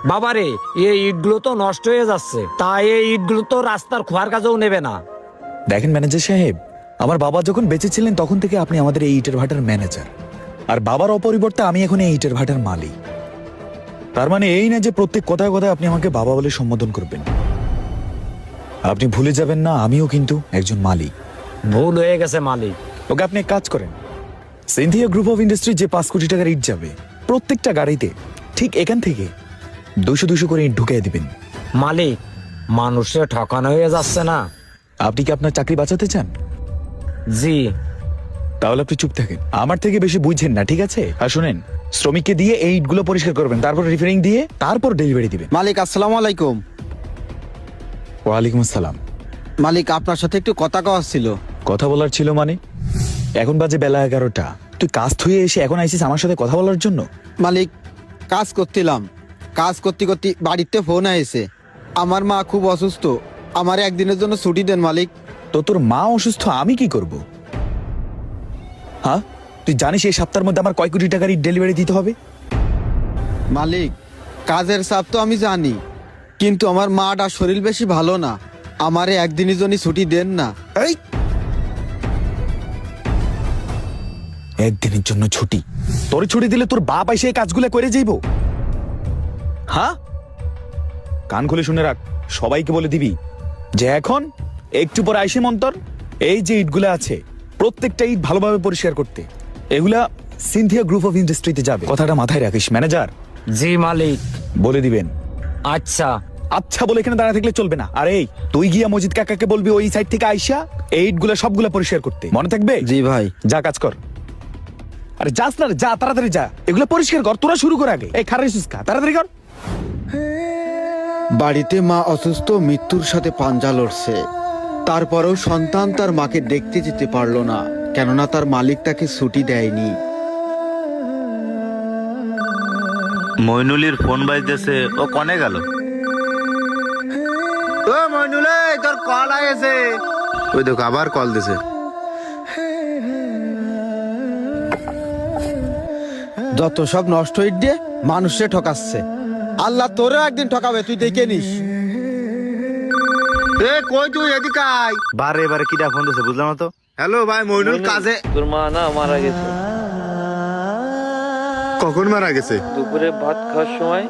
বাবারে, এই ইটগুলো তো নষ্ট হয়ে যাচ্ছে, তাই এই ইটগুলো তো রাস্তার খোয়ার কাজেও নেবে না। দেখেন ম্যানেজার সাহেব, আমার বাবা যখন বেঁচে ছিলেন তখন থেকে আপনি আমাদের এই ইটের ভাটার ম্যানেজার, আর বাবার অপরিবর্তে আমি এখন এই ইটের ভাটার মালিক। তার মানে এই না যে প্রত্যেক কথায় কথায় আপনি আমাকে বাবা বলে সম্বোধন করবেন। আপনি ভুলে যাবেন না আমিও কিন্তু একজন মালিক। ভুল হয়ে গেছে মালিক। ওকে, আপনি এক কাজ করেন, সিনথিয়া গ্রুপ অফ ইন্ডাস্ট্রি যে 5 কোটি টাকার ইট যাবে, প্রত্যেকটা গাড়িতে ঠিক এখান থেকে 200 করে ইট ঢুকিয়ে দিবেন। মালিক, মানুষে ঠকানো হয়ে যাচ্ছে না? আপনি কি আপনার চাকরি বাঁচাতে চান? জি। তাহলে আপনি চুপ থাকেন, আমার থেকে বেশি বুঝছেন না, ঠিক আছে? আর শুনেন, শ্রমিককে দিয়ে এই ইটগুলো পরিষ্কার করবেন, তারপর রিফারিং দিয়ে তারপর ডেলিভারি দিবেন। মালিক আসসালামু আলাইকুম। ওয়ালাইকুম আসসালাম। মালিক, আপনার সাথে একটু কথা কওয়ার ছিল। কথা বলার ছিল মানে? এখন বাজে বেলা 11টা, তুই কাজ থুয়ে এসে এখন আইসিস আমার সাথে কথা বলার জন্য? মালিক, কাজ করছিলাম, কাজ করতে করতে বাড়িতে ফোন আইছে, আমার মা খুব অসুস্থ, আমার একদিনের জন্য ছুটি দেন মালিক। তো তোর মা অসুস্থ, আমি কি করব? হ্যাঁ, তুই জানিস এই সপ্তাহের মধ্যে আমার কয় কোটি টাকার ডেলিভারি দিতে হবে? মালিক, কাজের চাপ তো আমি জানি, কিন্তু আমার মাটা শরীর বেশি ভালো না, আমারে একদিনের জন্য ছুটি দেন না। এই একদিনের জন্য ছুটি? তোর ছুটি দিলে তোর বাপ এসে এই কাজগুলো করে যাইব? হ্যাঁ, কান খুলে শুনে রাখ, সবাইকে বলে দিবি যে এখন একটু পর আইসে মন্তর এই যে ইটগুলো আছে প্রত্যেকটা ইট ভালোভাবে পরিষ্কার করতে, এগুলা সিনথিয়া গ্রুপ অফ ইন্ডাস্ট্রিতে যাবে। কথাটা মাথায় রাখিস ম্যানেজার। জি মালিক। বলে দিবেন। আচ্ছা। আচ্ছা বলে এখানে দাঁড়া থাকলে চলবে না। আর এই, তুই গিয়া মজিদ কাকাকে বলবি ওই সাইড থেকে আইসা এই ইটগুলা সবগুলা পরিষ্কার করতে, মনে থাকবে? জি ভাই। যা কাজ কর। আরে যাস না রে, যা তাড়াতাড়ি যা, এগুলো পরিষ্কার কর, তোরা শুরু কর আগে। এই খারাপ সুস্কা, তাড়াতাড়ি কর। বাড়িতে মা অসুস্থ, মৃত্যুর সাথে পাঞ্জা লড়ছে, তারপরেও সন্তান তার মাকে দেখতে যেতে পারলো না, কেননা তার মালিক তাকে ছুটি দেয়নি। মইনুলির ফোন বাজতেছে, ও কনে গেল? ও মইনুল, তোর কল আইছে। ওই দেখো আবার কল দিছে। যত সব নষ্ট হয়ে দিয়ে মানুষে ঠকাচ্ছে, আল্লাহ তোরেও একদিন ঠকাবে, তুই দেখে নিস। এ কই তুই, এদিকে আয়। বারে বারে কিটা ফোন দিছে বুঝলাম না তো। হ্যালো ভাই মইনুল, কাজে। তোর মা না মারা গেছে, কখন মারা গেছে? দুপুরে ভাত খাওয়ার সময়